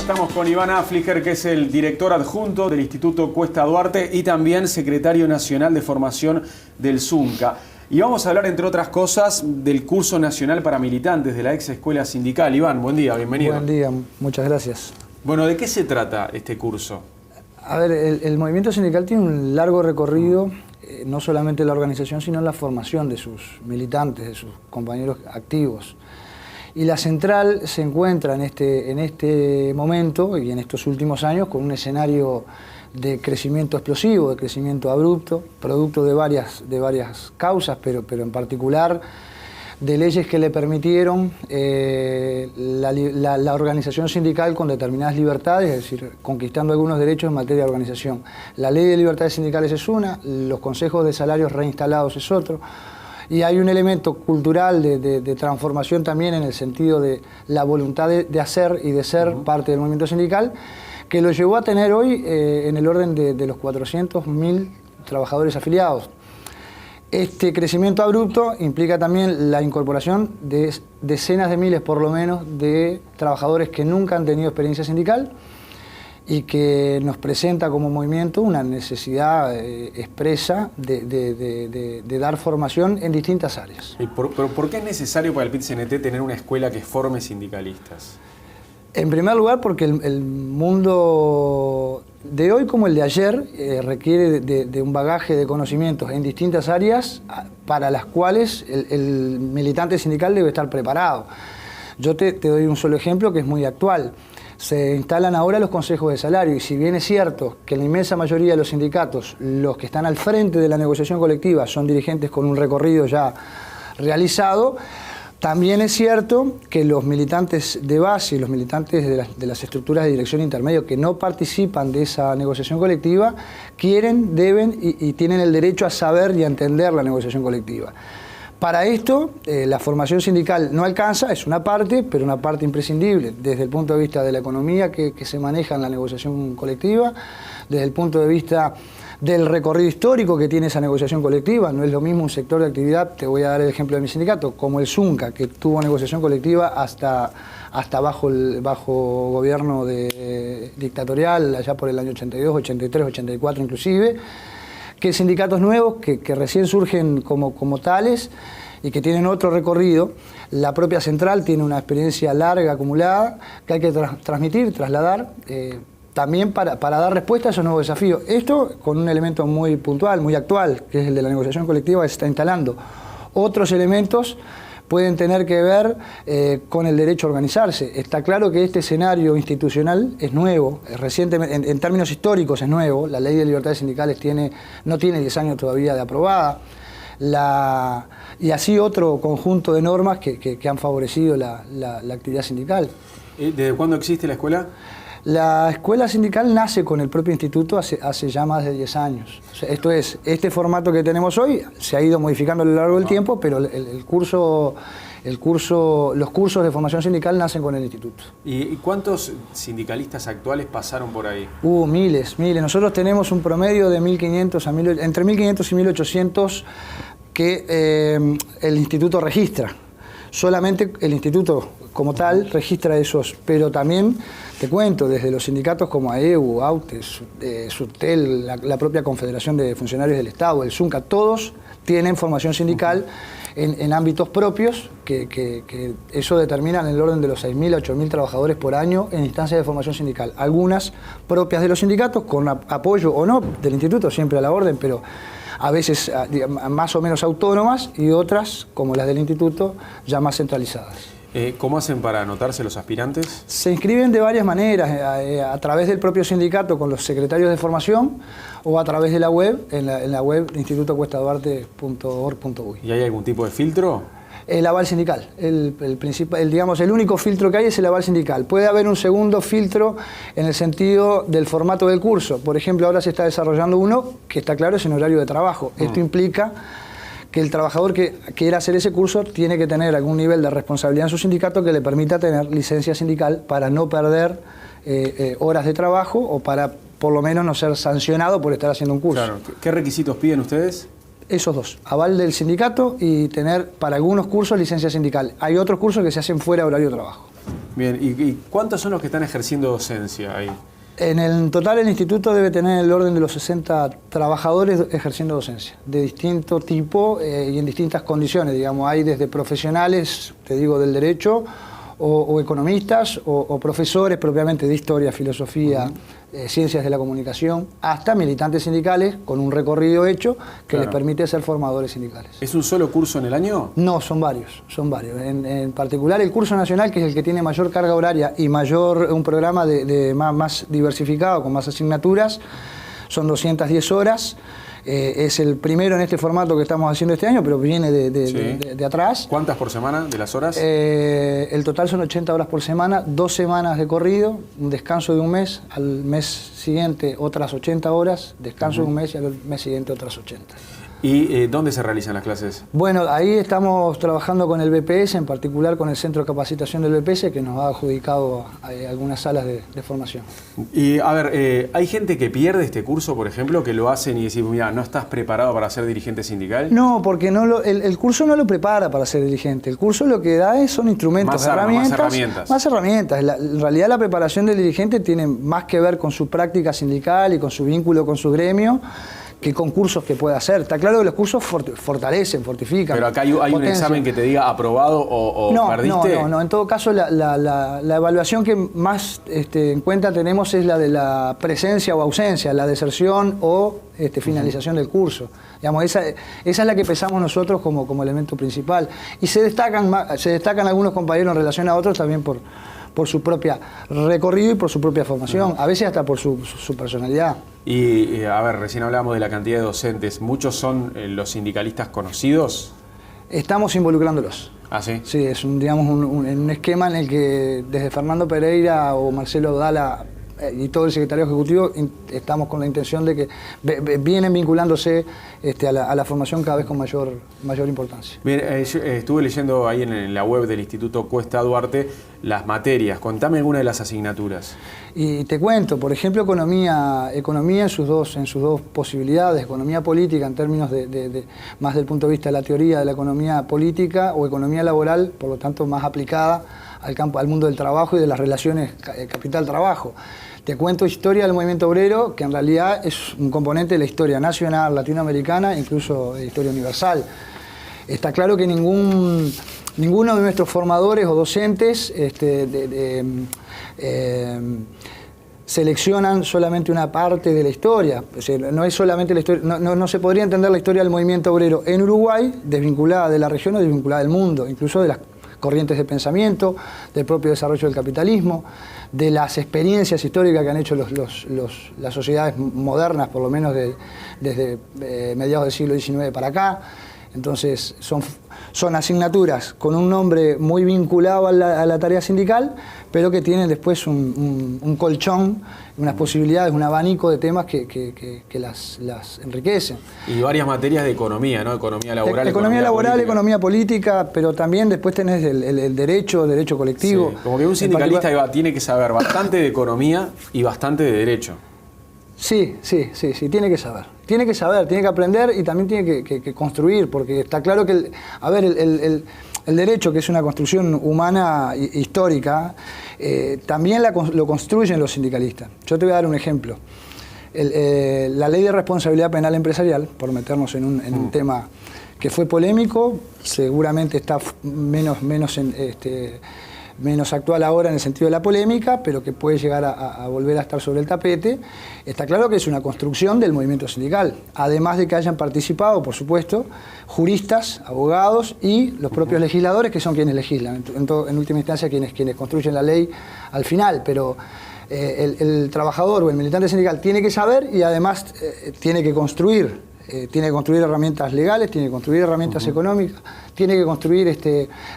Estamos con Iván Affliger, que es el director adjunto del Instituto Cuesta Duarte y también secretario nacional de formación del Zunca. Y vamos a hablar, entre otras cosas, del curso nacional para militantes de la ex escuela sindical. Iván, buen día, bienvenido. Buen día, muchas gracias. Bueno, ¿de qué se trata este curso? A ver, el movimiento sindical tiene un largo recorrido, no solamente en la organización, sino en la formación de sus militantes, de sus compañeros activos. Y la central se encuentra en este momento y en estos últimos años con un escenario de crecimiento explosivo, de crecimiento abrupto, producto de varias causas, pero en particular de leyes que le permitieron la organización sindical con determinadas libertades, es decir, conquistando algunos derechos en materia de organización. La ley de libertades sindicales es una, los consejos de salarios reinstalados es otro, y hay un elemento cultural de transformación también en el sentido de la voluntad de hacer y de ser parte del movimiento sindical, que lo llevó a tener hoy en el orden de los 400.000 trabajadores afiliados. Este crecimiento abrupto implica también la incorporación de decenas de miles, por lo menos, de trabajadores que nunca han tenido experiencia sindical y que nos presenta como movimiento una necesidad expresa de dar formación en distintas áreas. ¿Pero por qué es necesario para el PIT-CNT tener una escuela que forme sindicalistas? En primer lugar, porque el mundo de hoy como el de ayer requiere de un bagaje de conocimientos en distintas áreas para las cuales el militante sindical debe estar preparado. Yo te doy un solo ejemplo que es muy actual. Se instalan ahora los consejos de salario y si bien es cierto que la inmensa mayoría de los sindicatos, los que están al frente de la negociación colectiva, son dirigentes con un recorrido ya realizado, también es cierto que los militantes de base y los militantes de las estructuras de dirección intermedio que no participan de esa negociación colectiva quieren, deben y tienen el derecho a saber y a entender la negociación colectiva. Para esto, la formación sindical no alcanza, es una parte, pero una parte imprescindible desde el punto de vista de la economía que se maneja en la negociación colectiva, desde el punto de vista del recorrido histórico que tiene esa negociación colectiva. No es lo mismo un sector de actividad, te voy a dar el ejemplo de mi sindicato, como el Zunca, que tuvo negociación colectiva hasta bajo gobierno dictatorial, allá por el año 82, 83, 84 inclusive, que sindicatos nuevos que recién surgen como tales y que tienen otro recorrido. La propia central tiene una experiencia larga, acumulada, que hay que transmitir, trasladar, también para dar respuesta a esos nuevos desafíos. Esto con un elemento muy puntual, muy actual, que es el de la negociación colectiva que se está instalando. Otros elementos pueden tener que ver con el derecho a organizarse. Está claro que este escenario institucional es nuevo, recientemente, en términos históricos es nuevo. La ley de libertades sindicales no tiene 10 años todavía de aprobada. Y así otro conjunto de normas que han favorecido la actividad sindical. ¿Desde cuándo existe la escuela? La escuela sindical nace con el propio instituto hace ya más de 10 años. O sea, esto es, este formato que tenemos hoy se ha ido modificando a lo largo del tiempo, pero los cursos de formación sindical nacen con el instituto. ¿Y cuántos sindicalistas actuales pasaron por ahí? Miles. Nosotros tenemos un promedio de entre 1.500 y 1.800 que el instituto registra. Solamente el instituto como tal registra esos, pero también, te cuento, desde los sindicatos como AEU, AUTES, SUTEL, la propia Confederación de Funcionarios del Estado, el Zunca, todos tienen formación sindical en ámbitos propios, que eso determina en el orden de los 6.000 a 8.000 trabajadores por año en instancias de formación sindical. Algunas propias de los sindicatos, con apoyo o no del instituto, siempre a la orden, pero a veces más o menos autónomas, y otras, como las del instituto, ya más centralizadas. ¿Cómo hacen para anotarse los aspirantes? Se inscriben de varias maneras, a través del propio sindicato con los secretarios de formación o a través de la web, en la web de institutocuestaduarte.org.uy. ¿Y hay algún tipo de filtro? El aval sindical. El único filtro que hay es el aval sindical. Puede haber un segundo filtro en el sentido del formato del curso. Por ejemplo, ahora se está desarrollando uno que está claro, es en horario de trabajo. Esto implica que el trabajador que quiera hacer ese curso tiene que tener algún nivel de responsabilidad en su sindicato que le permita tener licencia sindical para no perder horas de trabajo o para por lo menos no ser sancionado por estar haciendo un curso. Claro. ¿Qué requisitos piden ustedes? Esos dos, aval del sindicato y tener para algunos cursos licencia sindical. Hay otros cursos que se hacen fuera de horario de trabajo. Bien, ¿y cuántos son los que están ejerciendo docencia ahí? En el total el instituto debe tener el orden de los 60 trabajadores ejerciendo docencia, de distinto tipo y en distintas condiciones, digamos, hay desde profesionales, te digo, del derecho, o economistas, o profesores propiamente de historia, filosofía, ciencias de la comunicación, hasta militantes sindicales con un recorrido hecho que les permite ser formadores sindicales. ¿Es un solo curso en el año? No, son varios, son varios. En particular el curso nacional, que es el que tiene mayor carga horaria y un programa más diversificado, con más asignaturas, son 210 horas. Es el primero en este formato que estamos haciendo este año, pero viene de atrás. ¿Cuántas por semana de las horas? El total son 80 horas por semana, 2 semanas de corrido, un descanso de un mes, al mes siguiente otras 80 horas, descanso de un mes y al mes siguiente otras 80. ¿Y dónde se realizan las clases? Bueno, ahí estamos trabajando con el BPS, en particular con el Centro de Capacitación del BPS, que nos ha adjudicado algunas salas de formación. Y a ver, ¿hay gente que pierde este curso, por ejemplo, que lo hacen y decimos, mira, ¿no estás preparado para ser dirigente sindical? No, porque el curso no lo prepara para ser dirigente. El curso lo que da son instrumentos, herramientas. Más herramientas. En realidad la preparación del dirigente tiene más que ver con su práctica sindical y con su vínculo con su gremio, que con cursos que pueda hacer. Está claro que los cursos fortalecen, fortifican. Pero acá hay un examen que te diga aprobado o perdiste. No. En todo caso, la evaluación que más en cuenta tenemos es la de la presencia o ausencia, la deserción o finalización del curso. Digamos, esa es la que pesamos nosotros como elemento principal. Y se destacan algunos compañeros en relación a otros también por su propia recorrido y por su propia formación, a veces hasta por su personalidad. Y a ver, recién hablábamos de la cantidad de docentes. ¿Muchos son los sindicalistas conocidos? Estamos involucrándolos. ¿Ah, sí? Sí, es un esquema en el que desde Fernando Pereira o Marcelo Dala y todo el secretario ejecutivo estamos con la intención de que vienen vinculándose a la formación cada vez con mayor importancia. Bien, yo estuve leyendo ahí en la web del Instituto Cuesta Duarte las materias. Contame alguna de las asignaturas. Y te cuento, por ejemplo, economía en sus dos posibilidades, economía política en términos más del punto de vista de la teoría de la economía política, o economía laboral, por lo tanto más aplicada al mundo del trabajo y de las relaciones capital-trabajo. Te cuento historia del movimiento obrero, que en realidad es un componente de la historia nacional, latinoamericana, incluso de historia universal. Está claro que ninguno de nuestros formadores o docentes seleccionan solamente una parte de la historia. O sea, no es solamente la historia, no se podría entender la historia del movimiento obrero en Uruguay desvinculada de la región o desvinculada del mundo, incluso de las corrientes de pensamiento, del propio desarrollo del capitalismo, de las experiencias históricas que han hecho las sociedades modernas, por lo menos desde mediados del siglo XIX para acá. Entonces son asignaturas con un nombre muy vinculado a la tarea sindical, pero que tienen después un colchón, unas posibilidades, un abanico de temas que las enriquecen. Y varias materias de economía, ¿no? Economía laboral, economía política, pero también después tenés el derecho colectivo. Sí, como que un sindicalista tiene que saber bastante de economía y bastante de derecho. Sí, tiene que saber. Tiene que aprender y también tiene que construir, porque está claro que el derecho, que es una construcción humana histórica, también lo construyen los sindicalistas. Yo te voy a dar un ejemplo. La ley de responsabilidad penal empresarial, por meternos en un tema que fue polémico, seguramente está menos actual ahora en el sentido de la polémica, pero que puede llegar a volver a estar sobre el tapete. Está claro que es una construcción del movimiento sindical, además de que hayan participado, por supuesto, juristas, abogados y los propios legisladores, que son quienes legislan, en última instancia quienes construyen la ley al final, pero el trabajador o el militante sindical tiene que saber y además tiene que construir herramientas legales, tiene que construir herramientas económicas, tiene que construir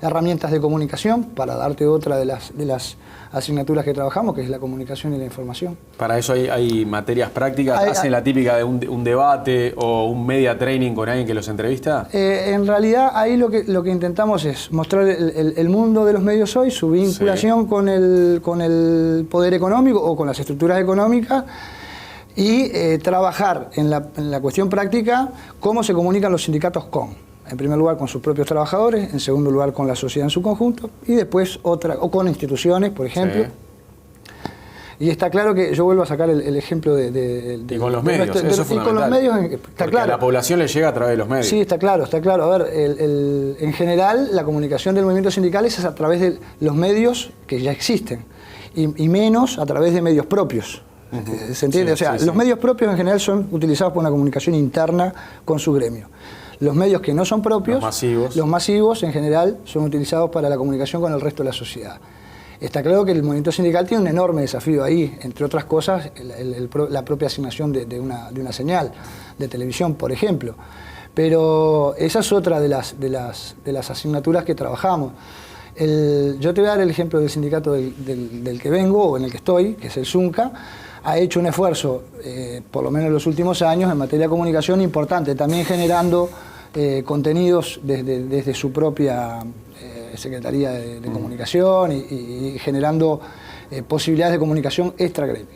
herramientas de comunicación, para darte otra de las asignaturas que trabajamos, que es la comunicación y la información. Para eso hay materias prácticas, ¿hacen la típica de un debate o un media training con alguien que los entrevista? En realidad ahí lo que intentamos es mostrar el mundo de los medios hoy, su vinculación con el poder económico o con las estructuras económicas, y trabajar en la cuestión práctica cómo se comunican los sindicatos con. en primer lugar con sus propios trabajadores, en segundo lugar con la sociedad en su conjunto, y después o con instituciones, por ejemplo. Sí. Y está claro que yo vuelvo a sacar el ejemplo y con los medios, eso es fundamental. y con los medios, está porque claro. a la población le llega a través de los medios. Sí, está claro, está claro. A ver, en general la comunicación del movimiento sindical es a través de los medios que ya existen y menos a través de medios propios. ¿Se entiende? Sí, o sea, sí, los medios propios en general son utilizados por una comunicación interna con su gremio. Los medios que no son propios, los masivos en general, son utilizados para la comunicación con el resto de la sociedad. Está claro que el movimiento sindical tiene un enorme desafío ahí, entre otras cosas, la propia asignación de una señal de televisión, por ejemplo. Pero esa es otra de las asignaturas que trabajamos. Yo te voy a dar el ejemplo del sindicato del que vengo, o en el que estoy, que es el Zunca. Ha hecho un esfuerzo, por lo menos en los últimos años, en materia de comunicación importante, también generando contenidos desde su propia Secretaría de Comunicación y generando posibilidades de comunicación extra gremio.